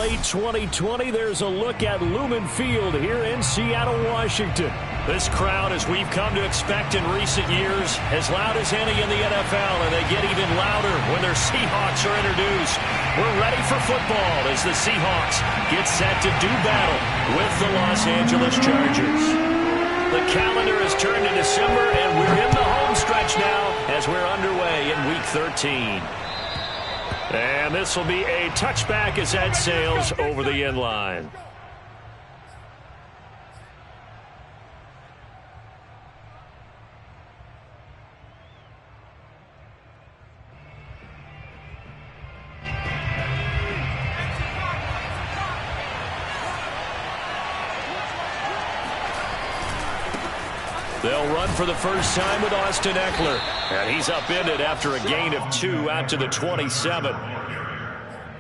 late 2020, there's a look at Lumen Field here in Seattle, Washington. This crowd, as we've come to expect in recent years, as loud as any in the NFL, and they get even louder when their Seahawks are introduced. We're ready for football as the Seahawks get set to do battle with the Los Angeles Chargers. The calendar has turned to December, and we're in the home stretch now as we're underway in Week 13. And this will be a touchback as that sails over the end line. They'll run for the first time with Austin Ekeler. And he's upended after a gain of 2 out to the 27.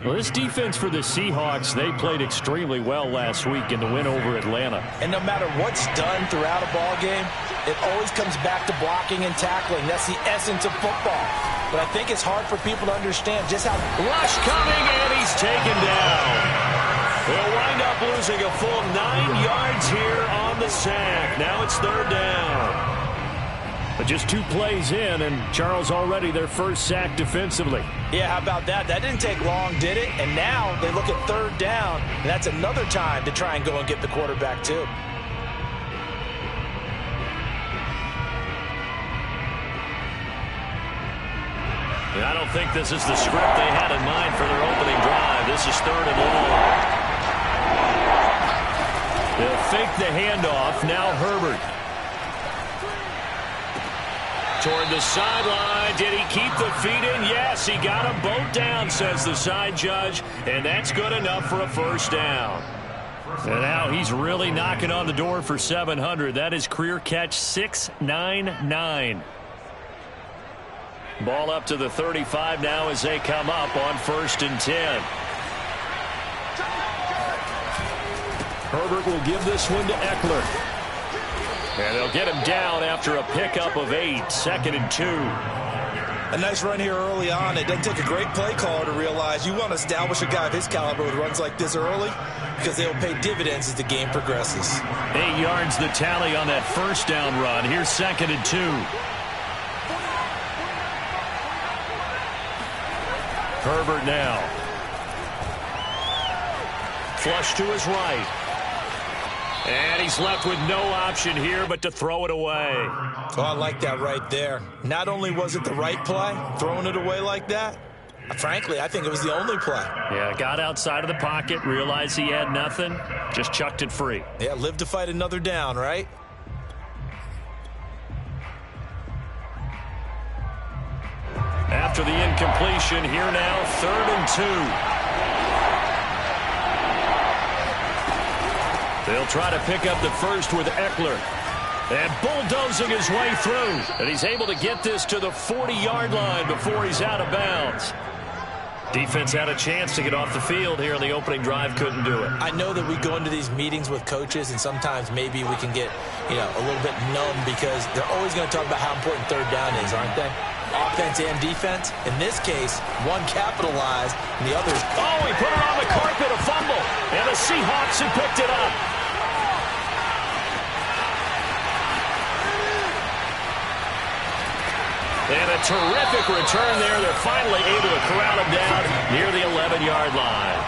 Well, this defense for the Seahawks, they played extremely well last week in the win over Atlanta. And no matter what's done throughout a ball game, it always comes back to blocking and tackling. That's the essence of football. But I think it's hard for people to understand just how... Rush coming, and he's taken down. They'll wind up losing a full 9 yards here on the sack. Now it's third down. But just 2 plays in, and Charles already their first sack defensively. Yeah, how about that? That didn't take long, did it? And now they look at third down, and that's another time to try and go and get the quarterback too. I don't think this is the script they had in mind for their opening drive. This is third and long. They'll fake the handoff. Now Herbert. Toward the sideline. Did he keep the feet in? Yes, he got them both down, says the side judge. And that's good enough for a first down. And now he's really knocking on the door for 700. That is career catch 699. Ball up to the 35 now as they come up on 1st and 10. Herbert will give this one to Ekeler. And they'll get him down after a pickup of 8. 2nd and 2. A nice run here early on. It doesn't take a great play caller to realize you want to establish a guy of his caliber with runs like this early because they will pay dividends as the game progresses. 8 yards the tally on that first down run. Here's 2nd and 2. Herbert now. Flush to his right. And he's left with no option here but to throw it away. Oh, I like that right there. Not only was it the right play, throwing it away like that, frankly, I think it was the only play. Yeah, got outside of the pocket, realized he had nothing, just chucked it free. Yeah, live to fight another down, right? After the incompletion, here now, 3rd and 2. They'll try to pick up the first with Ekeler. And bulldozing his way through. And he's able to get this to the 40-yard line before he's out of bounds. Defense had a chance to get off the field here on the opening drive, couldn't do it. I know that we go into these meetings with coaches, and sometimes maybe we can get, a little bit numb because they're always going to talk about how important third down is, aren't they? Offense and defense. In this case, one capitalized, and the other... Oh, he put it on the carpet, a fumble. And the Seahawks have picked it up. And a terrific return there. They're finally able to corral him down near the 11-yard line.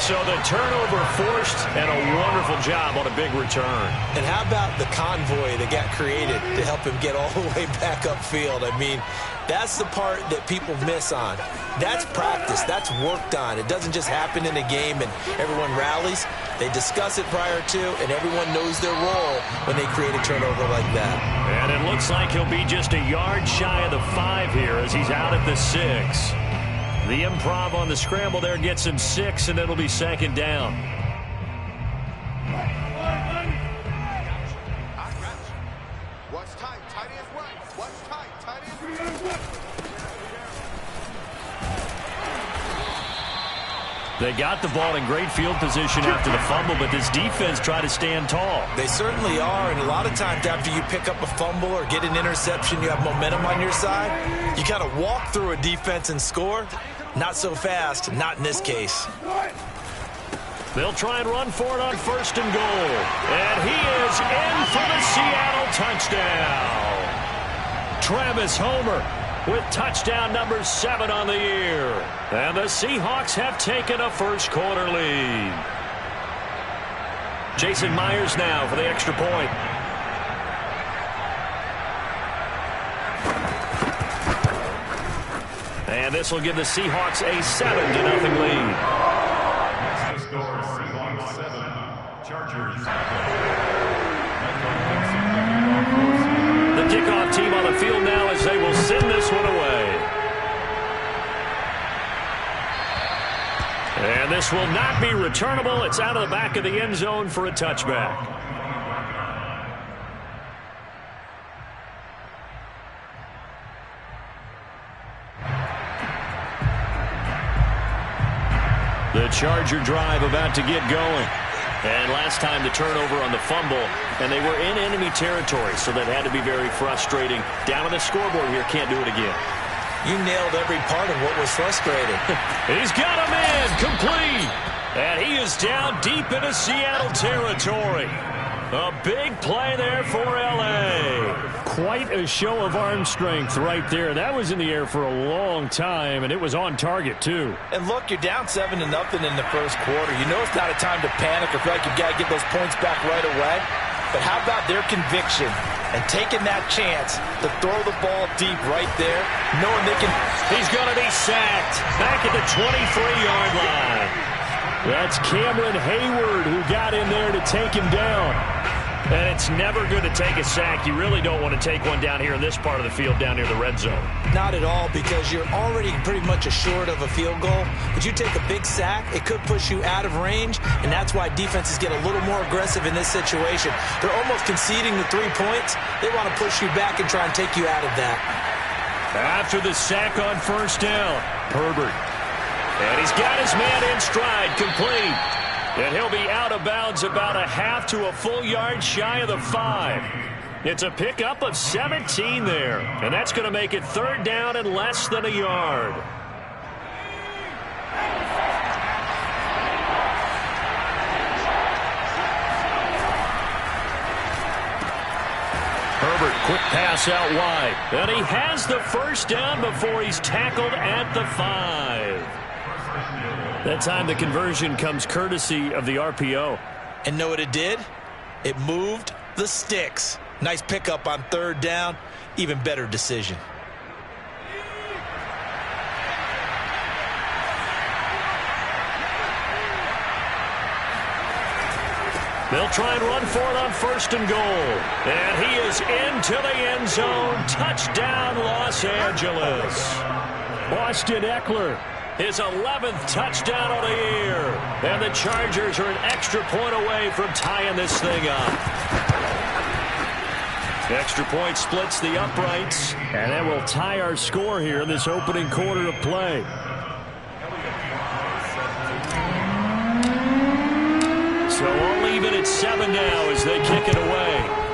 So the turnover forced, and a wonderful job on a big return. And how about the convoy that got created to help him get all the way back upfield? I mean, that's the part that people miss on. That's practice. That's worked on. It doesn't just happen in a game and everyone rallies. They discuss it prior to, and everyone knows their role when they create a turnover like that. And it looks like he'll be just a yard shy of the 5 here as he's out at the 6. The improv on the scramble there gets him 6, and it'll be 2nd down. What's tight? Tight is right. What's tight? Tight is right. They got the ball in great field position after the fumble, but this defense tried to stand tall. They certainly are, and a lot of times after you pick up a fumble or get an interception, you have momentum on your side. You kind of walk through a defense and score. Not so fast, not in this case. They'll try and run for it on 1st and goal. And he is in for the Seattle touchdown. Travis Homer with touchdown number 7 on the year. And the Seahawks have taken a first quarter lead. Jason Myers now for the extra point. And this will give the Seahawks a 7-0 lead. The kickoff team on the field now as they will send this one away. And this will not be returnable. It's out of the back of the end zone for a touchback. The Charger drive about to get going. And last time the turnover on the fumble, and they were in enemy territory, so that had to be very frustrating. Down on the scoreboard here, can't do it again. You nailed every part of what was frustrating. He's got a man complete. And he is down deep into Seattle territory. A big play there for L.A. Quite a show of arm strength right there. That was in the air for a long time, and it was on target, too. And look, you're down 7-0 in the first quarter. You know it's not a time to panic or feel like you've got to get those points back right away. But how about their conviction and taking that chance to throw the ball deep right there, knowing they can... He's going to be sacked back at the 23-yard line. That's Cameron Hayward who got in there to take him down. And it's never good to take a sack. You really don't want to take one down here in this part of the field, down near the red zone. Not at all, because you're already pretty much assured of a field goal. But you take a big sack, it could push you out of range, and that's why defenses get a little more aggressive in this situation. They're almost conceding the 3 points. They want to push you back and try and take you out of that. After the sack on 1st down, Herbert. And he's got his man in stride, complete. And he'll be out of bounds about a half to a full yard shy of the 5. It's a pickup of 17 there. And that's going to make it 3rd down and less than a yard. Herbert, quick pass out wide. And he has the 1st down before he's tackled at the 5. That time the conversion comes courtesy of the RPO. And know what it did? It moved the sticks. Nice pickup on 3rd down. Even better decision. They'll try and run for it on 1st and goal. And he is into the end zone. Touchdown, Los Angeles. Austin Eckler. His 11th touchdown of the year. And the Chargers are an extra point away from tying this thing up. Extra point splits the uprights. And that will tie our score here in this opening quarter of play. So all even at 7 now as they kick it away.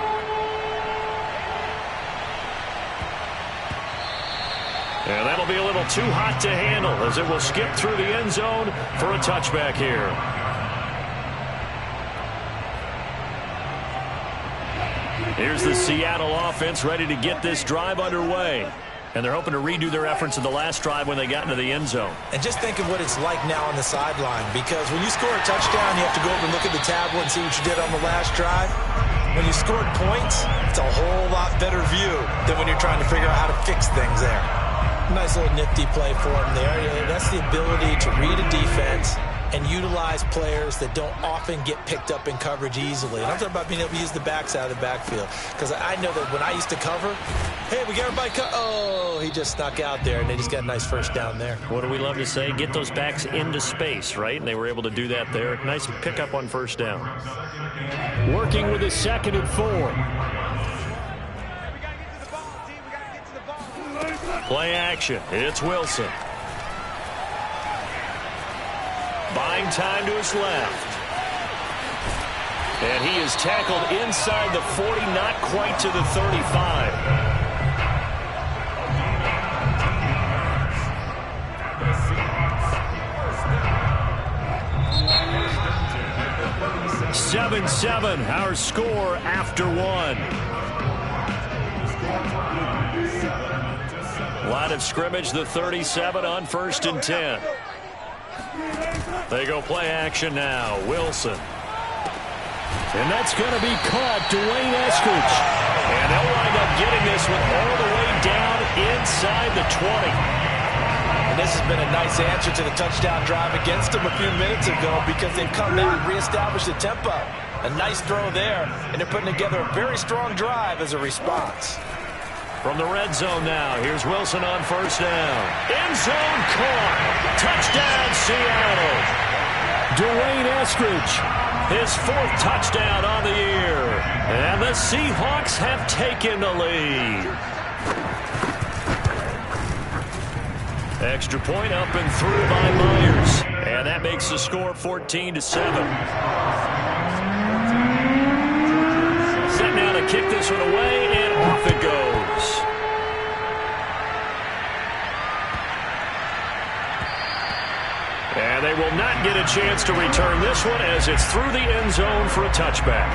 And that'll be a little too hot to handle as it will skip through the end zone for a touchback here. Here's the Seattle offense ready to get this drive underway. And they're hoping to redo their efforts in the last drive when they got into the end zone. And just think of what it's like now on the sideline, because when you score a touchdown, you have to go over and look at the tablet and see what you did on the last drive. When you scored points, it's a whole lot better view than when you're trying to figure out how to fix things there. Nice little nifty play for him there. That's the ability to read a defense and utilize players that don't often get picked up in coverage easily. And I'm talking about being able to use the backs out of the backfield. Because I know that when I used to cover, hey, we got everybody oh, he just snuck out there, and they just got a nice 1st down there. What do we love to say? Get those backs into space, right? And they were able to do that there. Nice pickup on 1st down. Working with a 2nd and 4. Play action. It's Wilson. Buying time to his left. And he is tackled inside the 40, not quite to the 35. 7-7, our score after one. Line of scrimmage, the 37 on 1st and 10. They go play action now. Wilson. And that's going to be caught. Dwayne Eskridge. And they'll wind up getting this one all the way down inside the 20. And this has been a nice answer to the touchdown drive against them a few minutes ago because they've come out and reestablished the tempo. A nice throw there, and they're putting together a very strong drive as a response. From the red zone now, here's Wilson on 1st down. End zone caught. Touchdown, Seattle. Dwayne Eskridge, his 4th touchdown on the year. And the Seahawks have taken the lead. Extra point up and through by Myers. And that makes the score 14-7. Set now to kick this one away, and off it goes. And they will not get a chance to return this one as it's through the end zone for a touchback.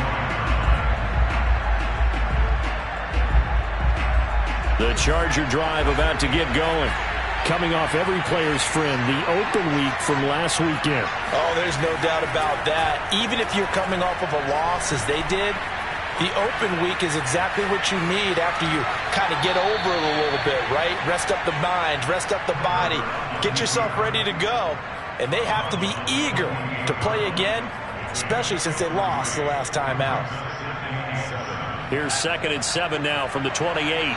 The Charger drive about to get going. Coming off every player's friend, the open week from last weekend. Oh, there's no doubt about that. Even if you're coming off of a loss as they did, the open week is exactly what you need after you kind of get over it a little bit, right? Rest up the mind, rest up the body, get yourself ready to go. And they have to be eager to play again, especially since they lost the last time out. Here's 2nd and 7 now from the 28.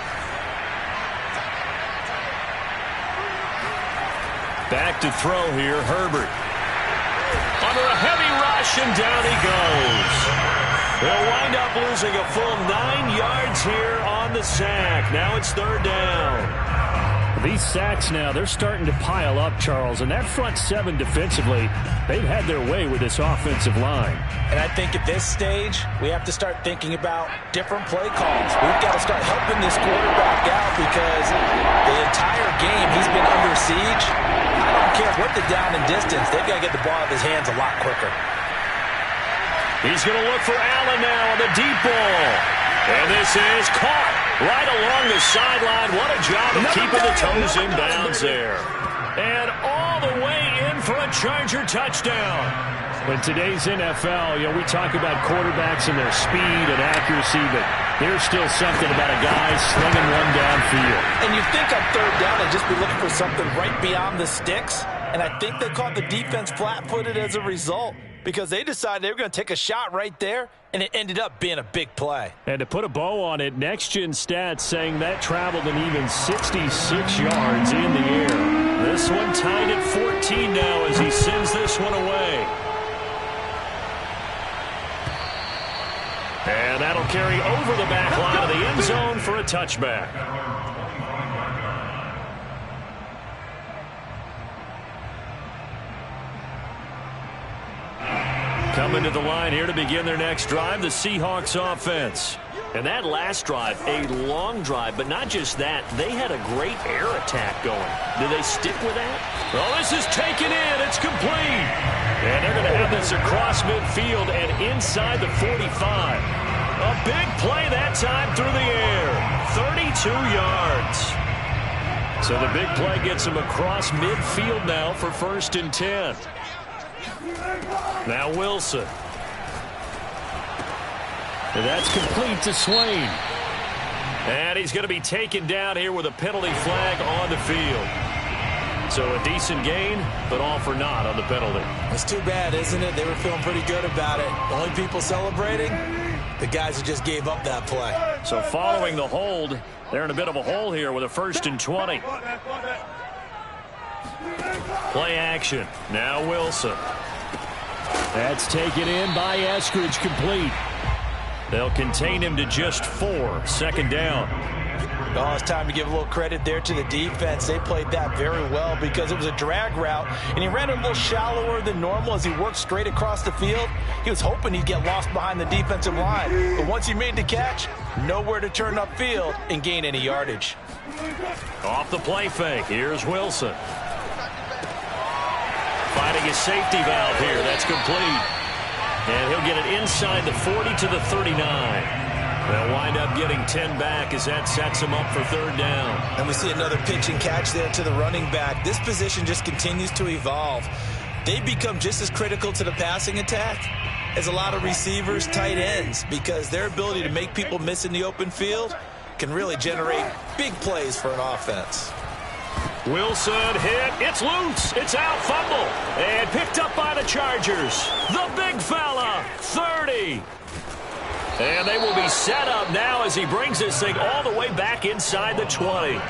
Back to throw here, Herbert. Under a heavy rush, and down he goes. They'll wind up losing a full 9 yards here on the sack. Now it's 3rd down. These sacks now, they're starting to pile up, Charles. And that front 7 defensively, they've had their way with this offensive line. And I think at this stage, we have to start thinking about different play calls. We've got to start helping this quarterback out because the entire game he's been under siege. I don't care what the down and distance. They've got to get the ball out of his hands a lot quicker. He's going to look for Allen now on the deep ball. And this is caught right along the sideline. What a job of keeping the toes in bounds there. And all the way in for a Charger touchdown. In today's NFL, we talk about quarterbacks and their speed and accuracy, but there's still something about a guy slinging one downfield. And you think on 3rd down they'd just be looking for something right beyond the sticks. And I think they caught the defense flat-footed as a result because they decided they were going to take a shot right there, and it ended up being a big play. And to put a bow on it, Next Gen Stats saying that traveled an even 66 yards in the air. This one tied at 14 now as he sends this one away. And that'll carry over the back line of the end zone for a touchback. Coming to the line here to begin their next drive, the Seahawks offense. And that last drive, a long drive, but not just that. They had a great air attack going. Do they stick with that? Well, this is taken in. It's complete. And they're going to have this across midfield and inside the 45. A big play that time through the air. 32 yards. So the big play gets them across midfield now for 1st and 10. Now Wilson. And that's complete to Swain. And he's going to be taken down here with a penalty flag on the field. So a decent gain, but all for naught on the penalty. It's too bad, isn't it? They were feeling pretty good about it. The only people celebrating, the guys who just gave up that play. So following the hold, they're in a bit of a hole here with a 1st and 20. Play action. Now Wilson. That's taken in by Eskridge, complete. They'll contain him to just 4. 2nd down. Oh, it's time to give a little credit there to the defense. They played that very well because it was a drag route, and he ran it a little shallower than normal as he worked straight across the field. He was hoping he'd get lost behind the defensive line, but once he made the catch, nowhere to turn upfield and gain any yardage. Off the play fake, here's Wilson. Finding his safety valve here, that's complete. And he'll They'll get it inside the 40 to the 39. They'll wind up getting 10 back as that sets them up for third down. And we see another pitch and catch there to the running back. This position just continues to evolve. They become just as critical to the passing attack as a lot of receivers, tight ends, because their ability to make people miss in the open field can really generate big plays for an offense. Wilson hit. It's loose. It's out. Fumble. And picked up by the Chargers. The big fella. 30. And they will be set up now as he brings this thing all the way back inside the 20.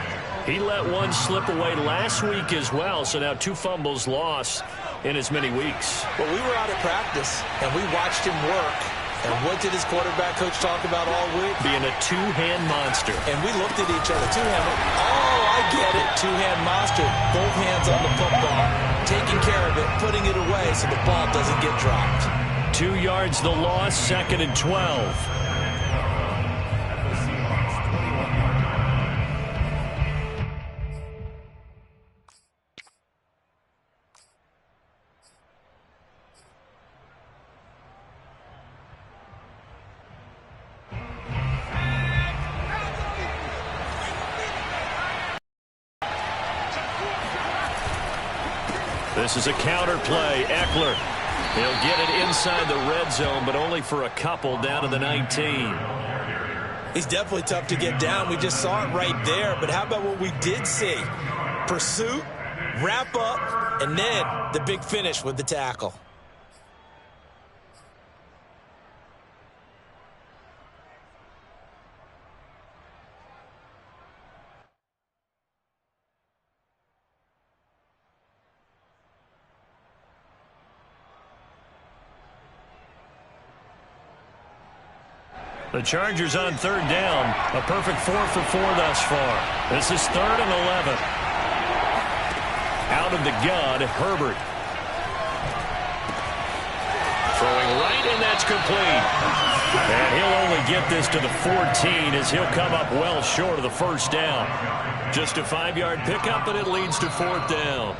He let one slip away last week as well, so now 2 fumbles lost in as many weeks. Well, we were out at practice, and we watched him work. And what did his quarterback coach talk about all week? Being a two-hand monster. And we looked at each other. Two-hand. Oh, I get it. Two-hand monster. Both hands on the football. Taking care of it, putting it away so the ball doesn't get dropped. 2 yards the loss, 2nd and 12. This is a counter play. Eckler. He'll get it inside the red zone, but only for a couple down to the 19. He's definitely tough to get down. We just saw it right there. But how about what we did see? Pursuit, wrap up, and then the big finish with the tackle. The Chargers on third down. A perfect 4 for 4 thus far. This is 3rd and 11. Out of the gun, Herbert. Throwing right, and that's complete. And he'll only get this to the 14 as he'll come up well short of the first down. Just a 5-yard pickup, and it leads to 4th down.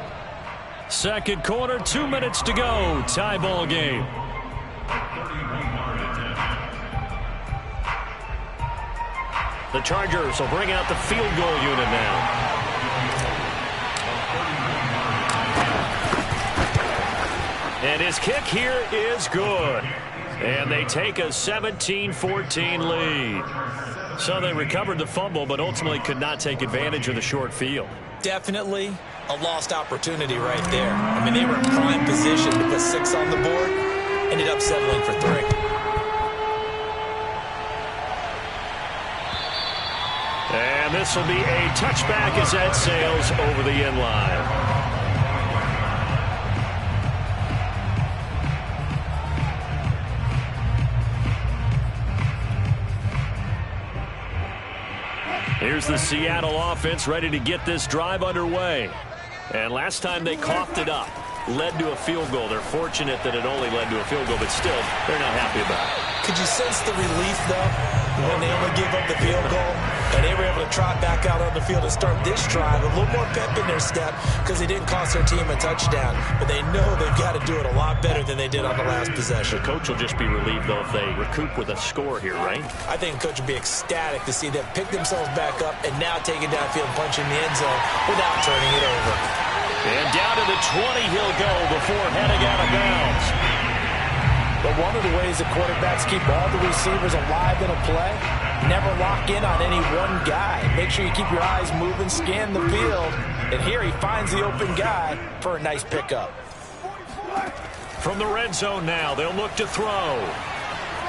Second quarter, 2 minutes to go. Tie ball game. The Chargers will bring out the field goal unit now. And his kick here is good. And they take a 17-14 lead. So they recovered the fumble, but ultimately could not take advantage of the short field. Definitely a lost opportunity right there. I mean, they were in prime position to put 6 on the board. Ended up settling for 3. And this will be a touchback as that sails over the end line. Here's the Seattle offense ready to get this drive underway. And last time they coughed it up, led to a field goal. They're fortunate that it only led to a field goal, but still, they're not happy about it. Could you sense the relief, though, when they only gave up the field goal? And they were able to trot back out on the field and start this drive. A little more pep in their step because they didn't cost their team a touchdown. But they know they've got to do it a lot better than they did on the last possession. The coach will just be relieved, though, if they recoup with a score here, right? I think the coach would be ecstatic to see them pick themselves back up and now take it downfield and punch in the end zone without turning it over. And down to the 20 he'll go before heading out of bounds. But one of the ways that quarterbacks keep all the receivers alive in a play, never lock in on any one guy. Make sure you keep your eyes moving, scan the field. And here he finds the open guy for a nice pickup. From the red zone now, they'll look to throw.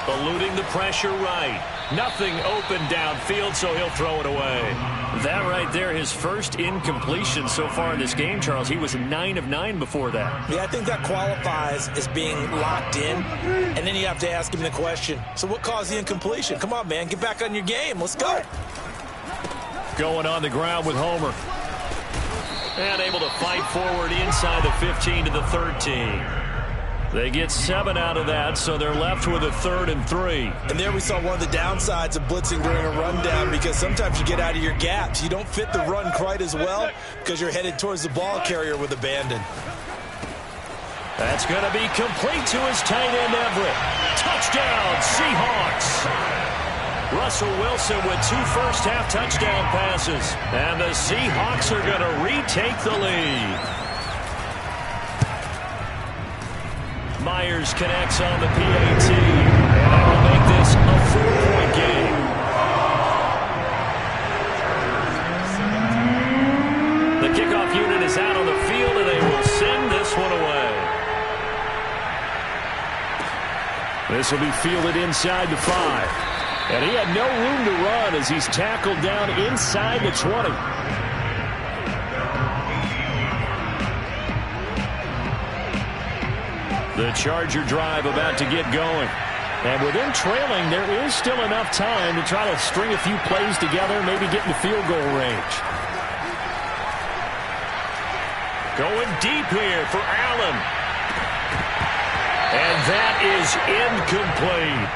Eluding the pressure right. Nothing open downfield, so he'll throw it away. That right there, his first incompletion so far in this game, Charles. He was 9 of 9 before that. Yeah, I think that qualifies as being locked in. And then you have to ask him the question, so what caused the incompletion? Come on, man, get back on your game. Let's go. Going on the ground with Homer. And able to fight forward inside the 15 to the 13. They get 7 out of that, so they're left with a 3rd and 3. And there we saw one of the downsides of blitzing during a rundown, because sometimes you get out of your gaps. You don't fit the run quite as well because you're headed towards the ball carrier with abandon. That's going to be complete to his tight end, Everett. Touchdown, Seahawks. Russell Wilson with 2 first-half touchdown passes. And the Seahawks are going to retake the lead. Myers connects on the PAT. And that will make this a 4-point game. The kickoff unit is out on the field, and they will send this one away. This will be fielded inside the 5. And he had no room to run as he's tackled down inside the 20. The Charger drive about to get going. And with them trailing, there is still enough time to try to string a few plays together, maybe get in the field goal range. Going deep here for Allen. And that is incomplete.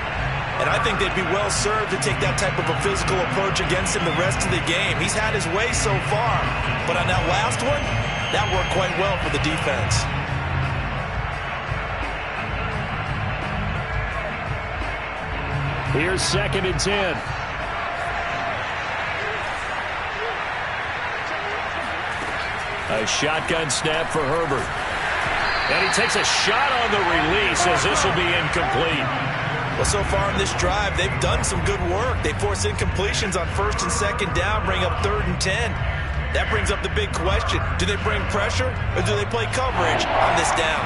And I think they'd be well served to take that type of a physical approach against him the rest of the game. He's had his way so far. But on that last one, that worked quite well for the defense. Here's 2nd and 10. A shotgun snap for Herbert. And he takes a shot on the release as this will be incomplete. Well, so far in this drive, they've done some good work. They force incompletions on 1st and 2nd down, bring up 3rd and 10. That brings up the big question. Do they bring pressure or do they play coverage on this down?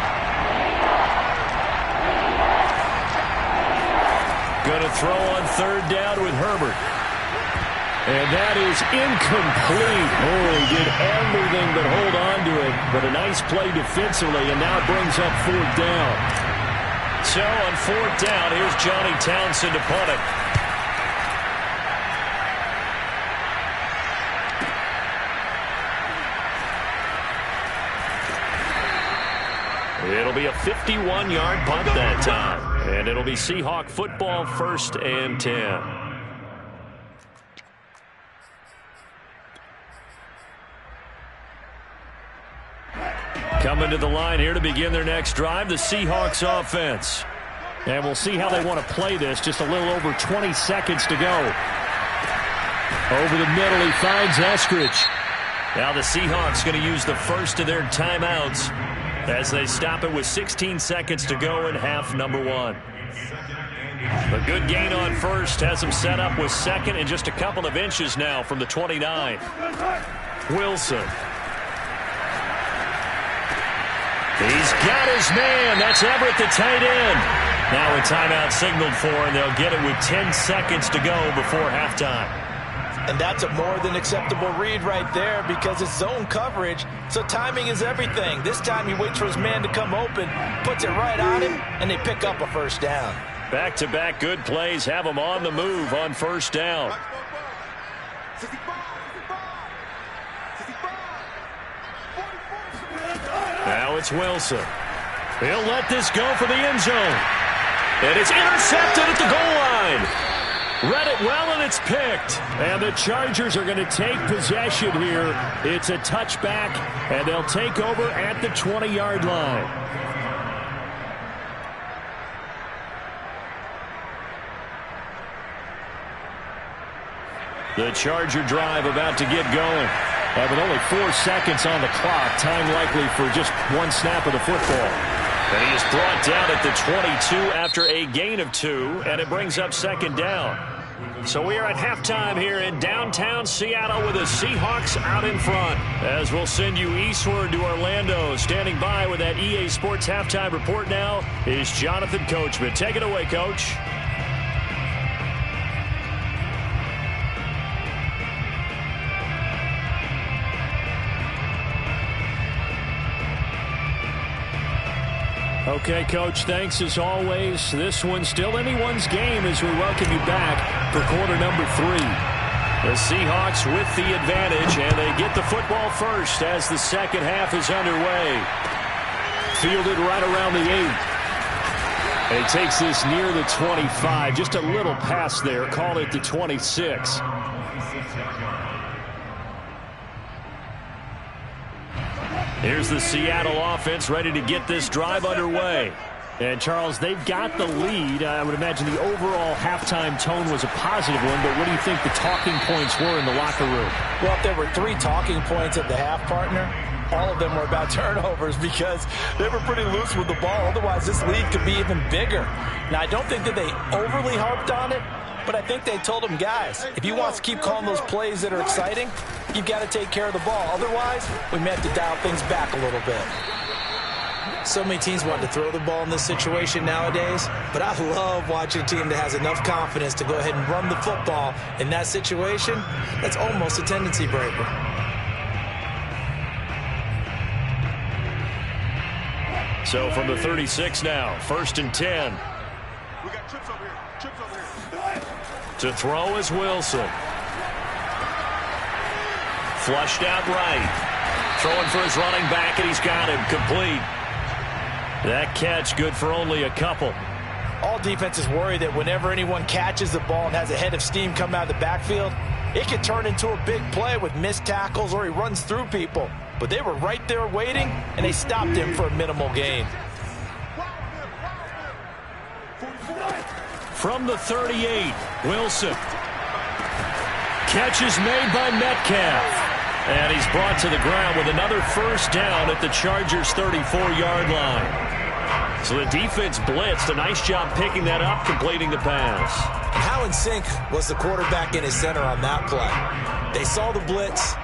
Going to throw on 3rd down with Herbert. And that is incomplete. Oh, he did everything but hold on to it. But a nice play defensively, and now it brings up 4th down. So on 4th down, here's Johnny Townsend to punt it. It'll be a 51-yard punt that time. And it'll be Seahawk football, 1st and 10. Coming to the line here to begin their next drive, the Seahawks offense. And we'll see how they want to play this. Just a little over 20 seconds to go. Over the middle, he finds Eskridge. Now the Seahawks going to use the first of their timeouts as they stop it with 16 seconds to go in half number 1. A good gain on 1st has them set up with 2nd and just a couple of inches now from the 29. Wilson. He's got his man. That's Everett, the tight end. Now a timeout signaled for, and they'll get it with 10 seconds to go before halftime. And that's a more than acceptable read right there because it's zone coverage, so timing is everything. This time he waits for his man to come open, puts it right on him, and they pick up a 1st down. Back-to-back good plays have them on the move on 1st down. Now it's Wilson. He'll let this go for the end zone. And it's intercepted at the goal line. Read it well, and it's picked. And the Chargers are going to take possession here. It's a touchback, and they'll take over at the 20-yard line. The Charger drive about to get going. And with only 4 seconds on the clock, time likely for just one snap of the football. And he is brought down at the 22 after a gain of 2, and it brings up 2nd down. So we are at halftime here in downtown Seattle with the Seahawks out in front. As we'll send you eastward to Orlando. Standing by with that EA Sports halftime report now is Jonathan Coachman. Take it away, Coach. Okay, Coach, thanks as always. This one's still anyone's game as we welcome you back for quarter number 3. The Seahawks with the advantage, and they get the football first as the second half is underway. Fielded right around the 8. And he takes this near the 25. Just a little pass there. Call it the 26. Here's the Seattle offense ready to get this drive underway. And, Charles, they've got the lead. I would imagine the overall halftime tone was a positive one, but what do you think the talking points were in the locker room? Well, if there were 3 talking points at the half, partner, all of them were about turnovers because they were pretty loose with the ball. Otherwise, this lead could be even bigger. Now, I don't think that they overly harped on it, but I think they told them, guys, if you want to keep calling those plays that are exciting, you've got to take care of the ball. Otherwise, we may have to dial things back a little bit. So many teams want to throw the ball in this situation nowadays, but I love watching a team that has enough confidence to go ahead and run the football in that situation. That's almost a tendency breaker. So from the 36 now, 1st and 10. We got trips over here. Trips over here. To throw is Wilson. Flushed out right. Throwing for his running back, and he's got him complete. That catch good for only a couple. All defenses worry that whenever anyone catches the ball and has a head of steam come out of the backfield, it could turn into a big play with missed tackles or he runs through people. But they were right there waiting, and they stopped him for a minimal gain. From the 38, Wilson. Catch is made by Metcalf. And he's brought to the ground with another first down at the Chargers' 34-yard line. So the defense blitzed. A nice job picking that up, completing the pass. How in sync was the quarterback in his center on that play? They saw the blitz,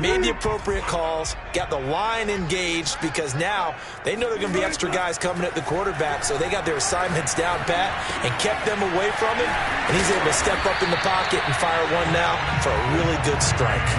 made the appropriate calls, got the line engaged because now they know there are going to be extra guys coming at the quarterback, so they got their assignments down pat and kept them away from him, and he's able to step up in the pocket and fire one now for a really good strike.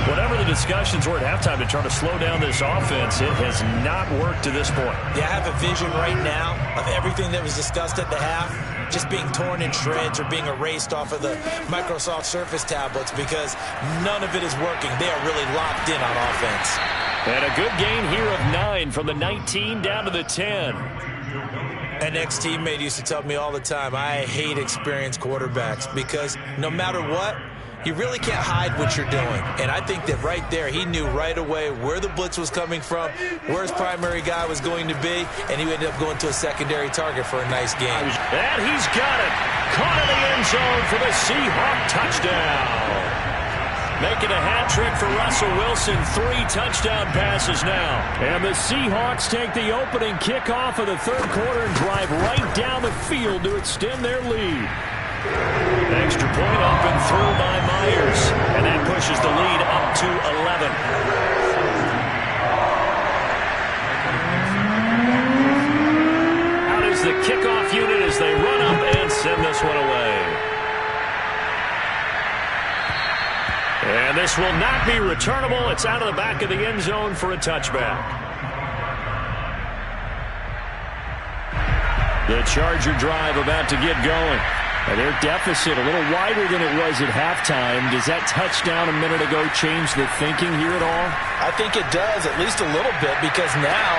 Whatever the discussions were at halftime to try to slow down this offense, it has not worked to this point. Yeah, I have a vision right now of everything that was discussed at the half just being torn in shreds or being erased off of the Microsoft Surface tablets because none of it is working. They are really locked in on offense. And a good gain here of 9 from the 19 down to the 10. An ex-teammate used to tell me all the time, I hate experienced quarterbacks because no matter what, you really can't hide what you're doing. And I think that right there, he knew right away where the blitz was coming from, where his primary guy was going to be, and he ended up going to a secondary target for a nice game. And he's got it. Caught in the end zone for the Seahawk touchdown. Making a hat trick for Russell Wilson. 3 touchdown passes now. And the Seahawks take the opening kickoff of the third quarter and drive right down the field to extend their lead. Extra point up and through by Myers. And that pushes the lead up to 11. Out is the kickoff unit as they run up and send this one away. And this will not be returnable. It's out of the back of the end zone for a touchback. The Charger drive about to get going. And their deficit a little wider than it was at halftime. Does that touchdown a minute ago change the thinking here at all? I think it does, at least a little bit, because now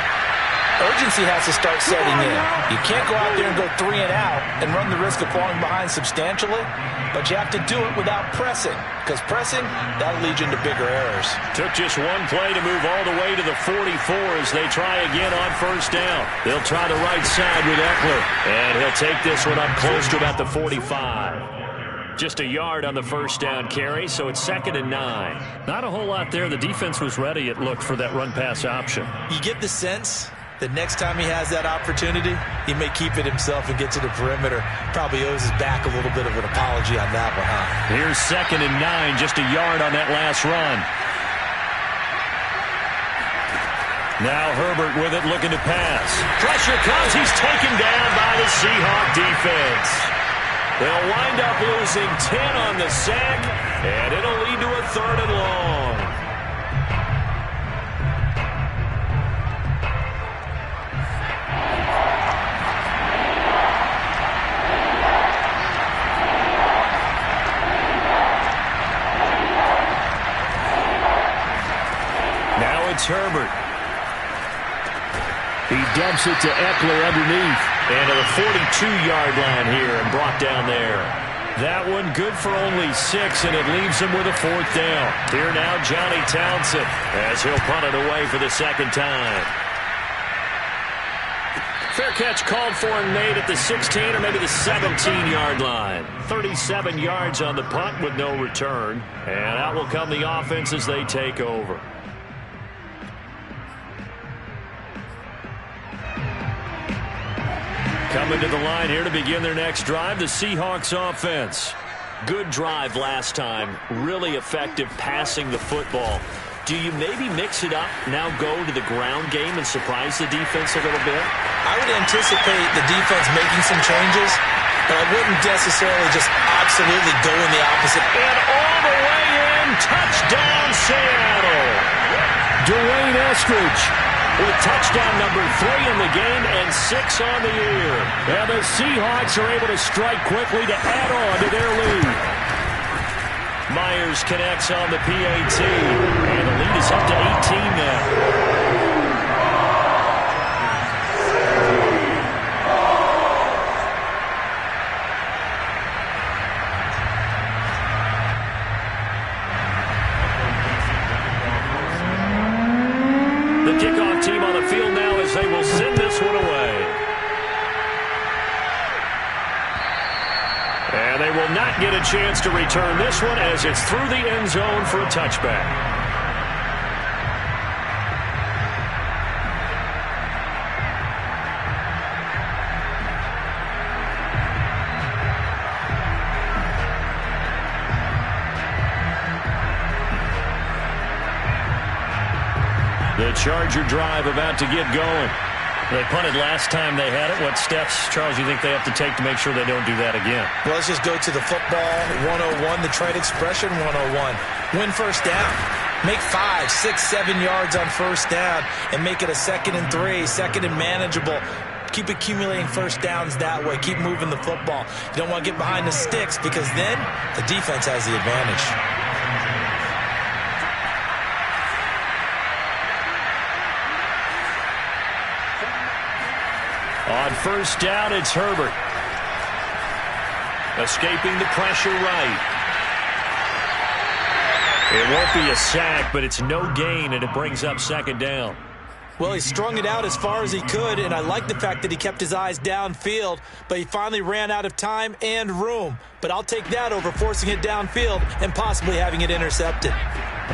urgency has to start setting in. You can't go out there and go 3 and out and run the risk of falling behind substantially, but you have to do it without pressing, because pressing, that'll lead you into bigger errors. Took just one play to move all the way to the 44 as they try again on first down. They'll try the right side with Eckler, and he'll take this one up close to about the 45. Just a yard on the first down carry, so it's 2nd and 9. Not a whole lot there. The defense was ready, it looked, for that run-pass option. You get the sense the next time he has that opportunity, he may keep it himself and get to the perimeter. Probably owes his back a little bit of an apology on that one, huh? Here's 2nd and 9, just a yard on that last run. Now Herbert with it, looking to pass. Pressure comes, he's taken down by the Seahawk defense. They'll wind up losing 10 on the sack, and it'll lead to a 3rd and long. Herbert. He dumps it to Eckler underneath. And to the 42-yard line here and brought down there. That one good for only 6, and it leaves him with a 4th down. Here now, Johnny Townsend, as he'll punt it away for the 2nd time. Fair catch called for and made at the 16 or maybe the 17-yard line. 37 yards on the punt with no return. And out will come the offense as they take over. Coming to the line here to begin their next drive, the Seahawks offense. Good drive last time. Really effective passing the football. Do you maybe mix it up, now go to the ground game and surprise the defense a little bit? I would anticipate the defense making some changes, but I wouldn't necessarily just absolutely go in the opposite. And all the way in, touchdown Seattle. Dwayne Eskridge with touchdown number 3 in the game and 6 on the year. And the Seahawks are able to strike quickly to add on to their lead. Myers connects on the PAT, and the lead is up to 18 now. The kickoff team on the field now as they will send this one away. And they will not get a chance to return this one as it's through the end zone for a touchback. The Charger drive about to get going. They punted last time they had it. What steps, Charles, you think they have to take to make sure they don't do that again? Well, let's just go to the football 101, the trade expression 101. Win first down. Make 5, 6, 7 yards on first down and make it a 2nd and 3, 2nd and manageable. Keep accumulating first downs that way. Keep moving the football. You don't want to get behind the sticks because then the defense has the advantage. On first down, it's Herbert. Escaping the pressure right. It won't be a sack, but it's no gain, and it brings up 2nd down. Well, he strung it out as far as he could, and I like the fact that he kept his eyes downfield, but he finally ran out of time and room. But I'll take that over forcing it downfield and possibly having it intercepted.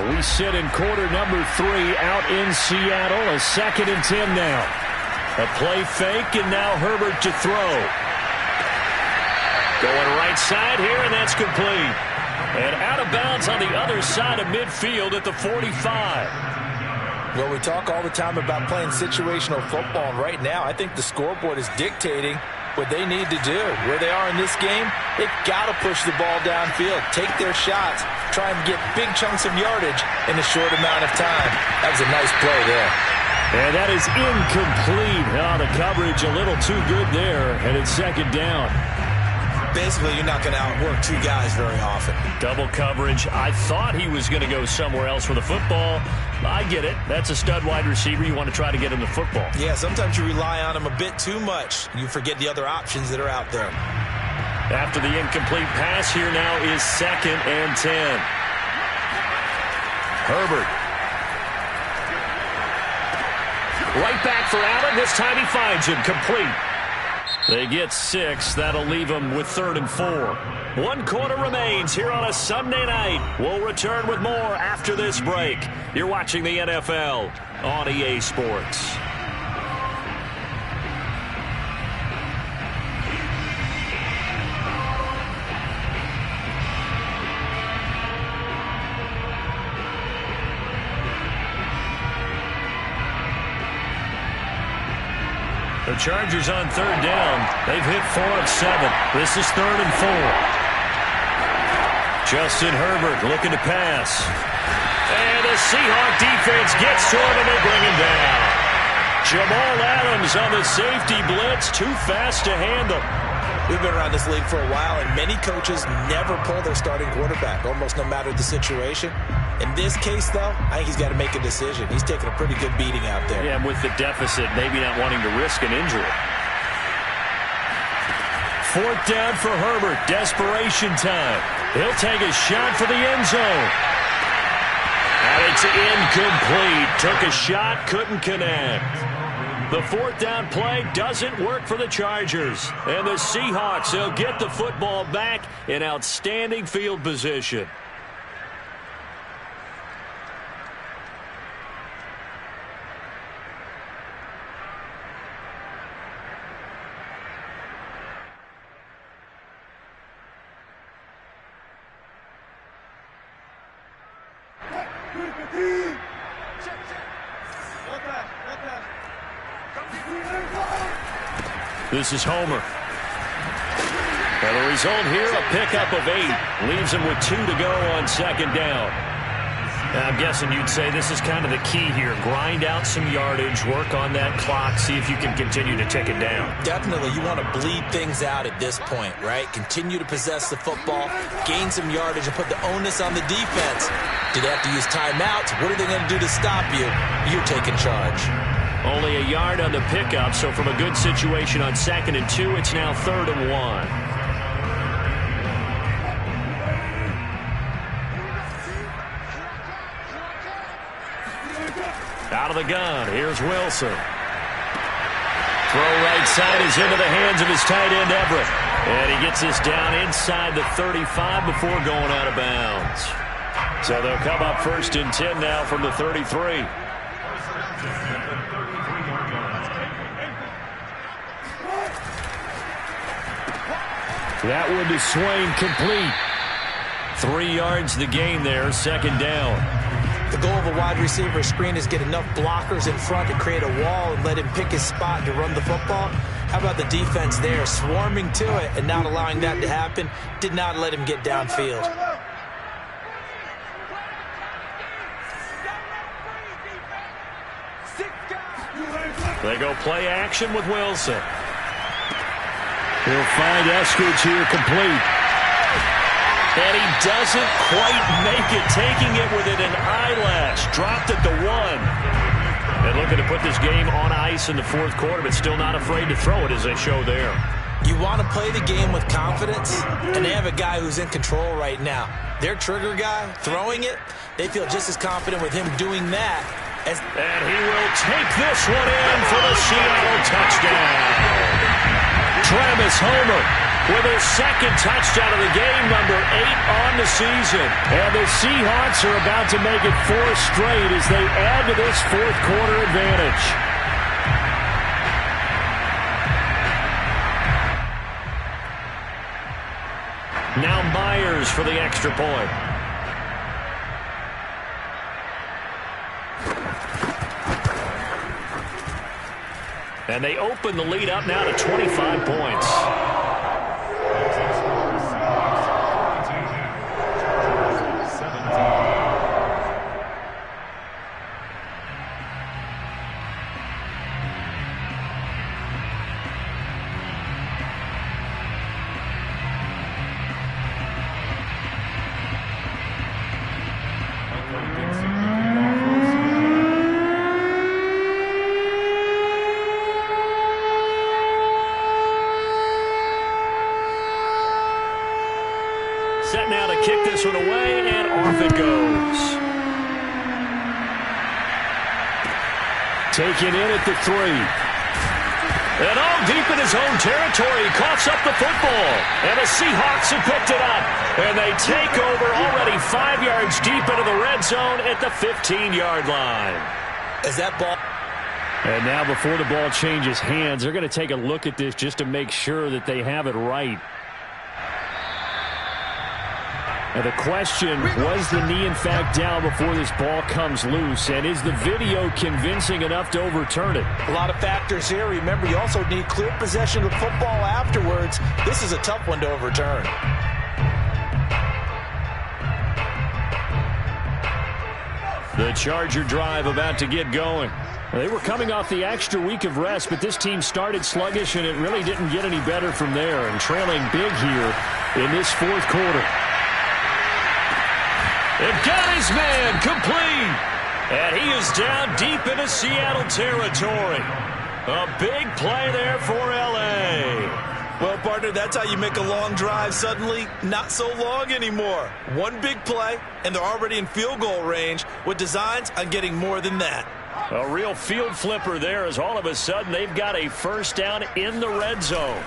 We sit in quarter number 3 out in Seattle, a 2nd and 10 now. A play fake, and now Herbert to throw. Going right side here, and that's complete. And out of bounds on the other side of midfield at the 45. Well, we talk all the time about playing situational football, and right now I think the scoreboard is dictating what they need to do. Where they are in this game, they've got to push the ball downfield, take their shots, try and get big chunks of yardage in a short amount of time. That was a nice play there. And that is incomplete. Oh, the coverage a little too good there, and it's 2nd down. Basically, you're not going to outwork 2 guys very often. Double coverage. I thought he was going to go somewhere else with the football. I get it. That's a stud wide receiver. You want to try to get him the football. Yeah, sometimes you rely on him a bit too much. You forget the other options that are out there. After the incomplete pass, here now is 2nd and 10. Herbert. Right back for Allen. This time he finds him complete. They get 6. That'll leave them with 3rd and 4. 1 quarter remains here on a Sunday night. We'll return with more after this break. You're watching the NFL on EA Sports. The Chargers on 3rd down. They've hit 4 of 7. This is 3rd and 4. Justin Herbert looking to pass. And the Seahawk defense gets to him and they bring him down. Jamal Adams on the safety blitz. Too fast to handle. We've been around this league for a while, and many coaches never pull their starting quarterback, almost no matter the situation. In this case, though, I think he's got to make a decision. He's taking a pretty good beating out there. Yeah, with the deficit, maybe not wanting to risk an injury. 4th down for Herbert. Desperation time. He'll take a shot for the end zone. And it's incomplete. Took a shot, couldn't connect. The fourth down play doesn't work for the Chargers. And the Seahawks, they'll get the football back in outstanding field position. This is Homer. And the result here, a pickup of 8. Leaves him with 2 to go on second down. Now, I'm guessing you'd say this is kind of the key here. Grind out some yardage, work on that clock, see if you can continue to tick it down. Definitely. You want to bleed things out at this point, right? Continue to possess the football, gain some yardage, and put the onus on the defense. Do they have to use timeouts? What are they going to do to stop you? You're taking charge. Only a yard on the pickup, so from a good situation on 2nd and 2, it's now 3rd and 1. Out of the gun, here's Wilson. Throw right side is into the hands of his tight end, Everett. And he gets this down inside the 35 before going out of bounds. So they'll come up 1st and 10 now from the 33. That one to Swain, complete. 3 yards the gain there, 2nd down. The goal of a wide receiver screen is get enough blockers in front to create a wall and let him pick his spot to run the football. How about the defense there, swarming to it and not allowing that to happen? Did not let him get downfield. They go play action with Wilson. He'll find Eskridge here, complete. And he doesn't quite make it, taking it within an eyelash. Dropped at the 1. And looking to put this game on ice in the 4th quarter, but still not afraid to throw it as they show there. You want to play the game with confidence, and they have a guy who's in control right now. Their trigger guy, throwing it, they feel just as confident with him doing that. And he will take this one in for the Seattle touchdown. Travis Homer with his 2nd touchdown of the game, number 8 on the season. And the Seahawks are about to make it 4 straight as they add to this 4th quarter advantage. Now Myers for the extra point. And they open the lead up now to 25 points. Set now to kick this one away, and off it goes. Taken in at the 3. And all deep in his own territory, he coughs up the football. And the Seahawks have picked it up. And they take over already 5 yards deep into the red zone at the 15-yard line. As that ball... And now before the ball changes hands, they're going to take a look at this just to make sure that they have it right. Now the question, was the knee in fact down before this ball comes loose? And is the video convincing enough to overturn it? A lot of factors here. Remember, you also need clear possession of the football afterwards. This is a tough one to overturn. The Charger drive about to get going. They were coming off the extra week of rest, but this team started sluggish, and it really didn't get any better from there. And trailing big here in this 4th quarter. It got his man complete. And he is down deep into Seattle territory. A big play there for L.A. Well, partner, that's how you make a long drive suddenly not so long anymore. One big play, and they're already in field goal range with designs on getting more than that. A real field flipper there as all of a sudden they've got a first down in the red zone.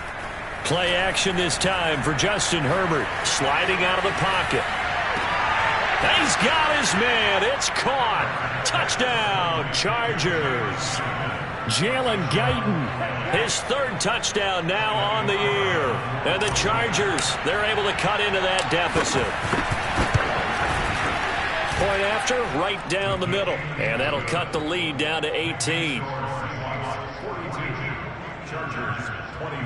Play action this time for Justin Herbert. Sliding out of the pocket. He's got his man. It's caught. Touchdown, Chargers. Jalen Guyton, his third touchdown now on the year. And the Chargers, they're able to cut into that deficit. Point after, right down the middle. And that'll cut the lead down to 18. Chargers 24.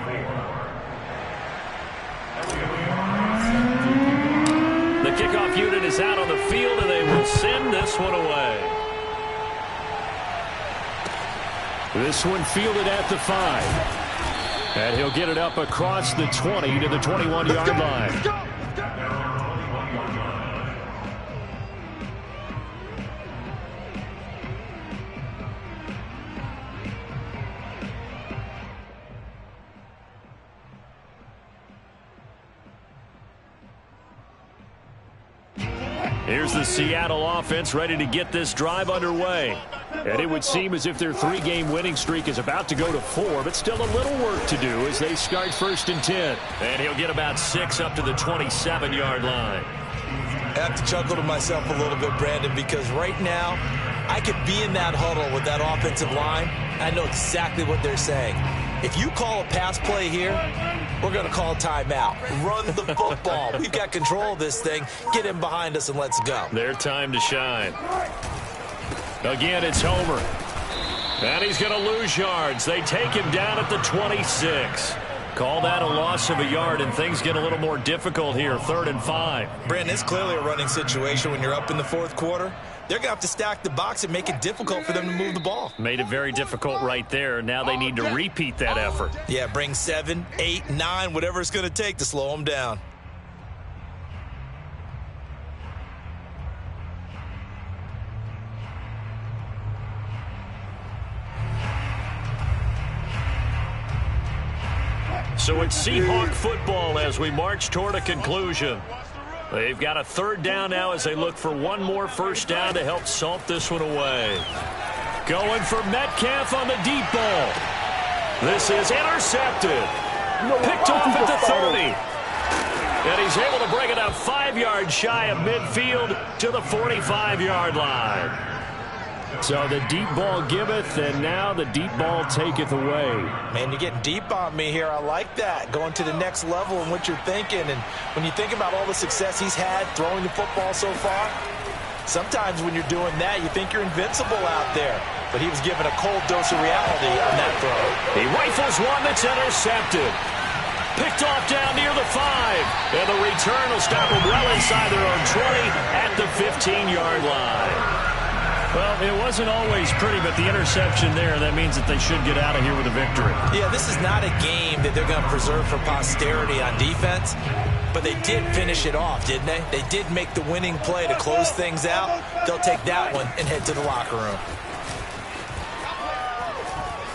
The kickoff unit is out on the field, and they will send this one away. This one fielded at the 5. And he'll get it up across the 20 to the 21-yard line. Here's the Seattle offense ready to get this drive underway. And it would seem as if their 3-game winning streak is about to go to 4, but still a little work to do as they start 1st and 10. And he'll get about 6 up to the 27-yard line. I have to chuckle to myself a little bit, Brandon, because right now I could be in that huddle with that offensive line. I know exactly what they're saying. If you call a pass play here, we're going to call timeout. Run the football. We've got control of this thing. Get him behind us and let's go. Their time to shine. Again, it's Homer. And he's going to lose yards. They take him down at the 26. Call that a loss of a yard, and things get a little more difficult here. 3rd and 5. Brandon, it's clearly a running situation when you're up in the 4th quarter. They're going to have to stack the box and make it difficult for them to move the ball. Made it very difficult right there. Now they need to repeat that effort. Yeah, bring 7, 8, 9, whatever it's going to take to slow them down. So it's Seahawk football as we march toward a conclusion. They've got a 3rd down now as they look for one more first down to help salt this one away. Going for Metcalf on the deep ball. This is intercepted. Picked off at the 30. And he's able to bring it up 5 yards shy of midfield to the 45-yard line. So the deep ball giveth, and now the deep ball taketh away. Man, you're getting deep on me here. I like that. Going to the next level in what you're thinking. And when you think about all the success he's had throwing the football so far, sometimes when you're doing that, you think you're invincible out there. But he was given a cold dose of reality on that throw. He rifles one that's intercepted. Picked off down near the 5. And the return will stop him well inside their own 20 at the 15-yard line. Well, it wasn't always pretty, but the interception there, that means that they should get out of here with a victory. Yeah, this is not a game that they're going to preserve for posterity on defense, but they did finish it off, didn't they? They did make the winning play to close things out. They'll take that one and head to the locker room.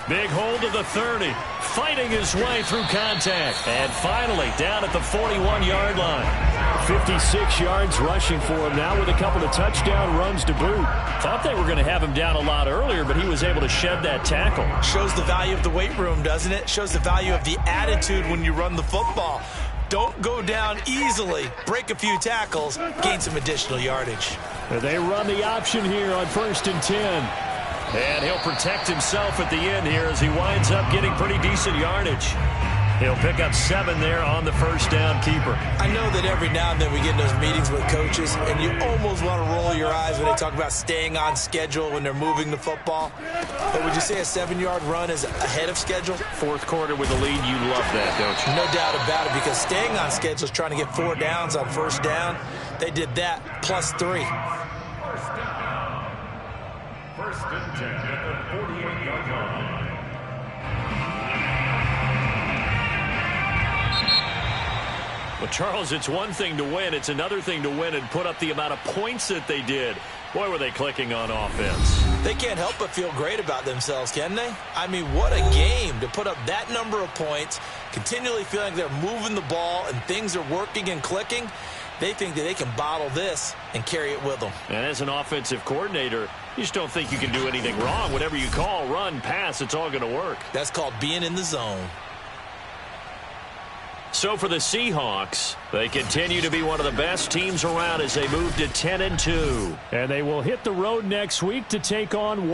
Big hold of the 30, fighting his way through contact. And finally, down at the 41-yard line. 56 yards rushing for him now with a couple of touchdown runs to boot. Thought they were going to have him down a lot earlier, but he was able to shed that tackle. Shows the value of the weight room, doesn't it? Shows the value of the attitude when you run the football. Don't go down easily. Break a few tackles. Gain some additional yardage. They run the option here on 1st and 10. And he'll protect himself at the end here as he winds up getting pretty decent yardage. He'll pick up 7 there on the first down keeper. I know that every now and then we get in those meetings with coaches, and you almost want to roll your eyes when they talk about staying on schedule when they're moving the football. But would you say a 7-yard run is ahead of schedule? 4th quarter with the lead, you love that, don't you? No doubt about it, because staying on schedule is trying to get 4 downs on first down. They did that, plus 3. First and 10 at the 48-yard line. Well, Charles, it's one thing to win. It's another thing to win and put up the amount of points that they did. Boy, were they clicking on offense. They can't help but feel great about themselves, can they? I mean, what a game to put up that number of points, continually feeling they're moving the ball and things are working and clicking. They think that they can bottle this and carry it with them. And as an offensive coordinator, you just don't think you can do anything wrong. Whatever you call, run, pass, it's all going to work. That's called being in the zone. So for the Seahawks, they continue to be one of the best teams around as they move to 10-2. And they will hit the road next week to take on